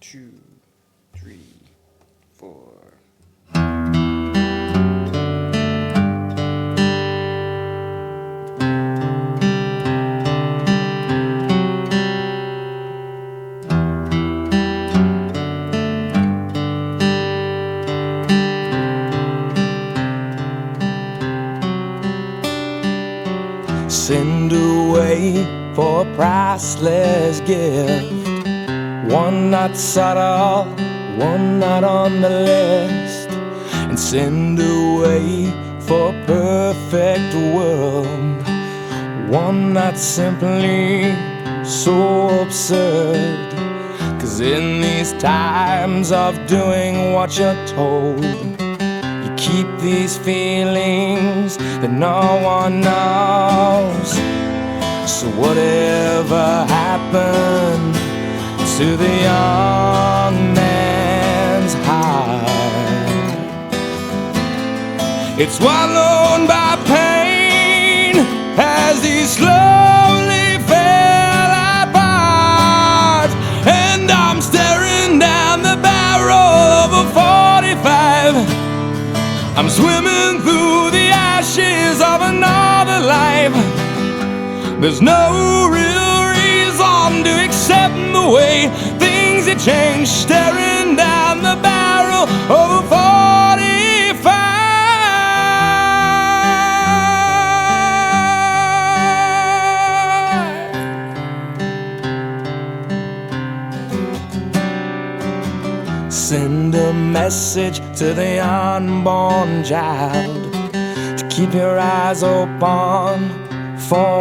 2, 3, 4. Send away for a priceless gift, one not subtle, one not on the list. And send away for a perfect world, one not simply so absurd. 'Cause in these times of doing what you're told, you keep these feelings that no one knows. So whatever happened to the young man's heart, it's swallowed by pain as he slowly fell apart. And I'm staring down the barrel of a 45. I'm swimming through the ashes of another life. There's no real reason to accept the way things have changed. Staring down the barrel of a 45. Send a message to the unborn child to keep your eyes open for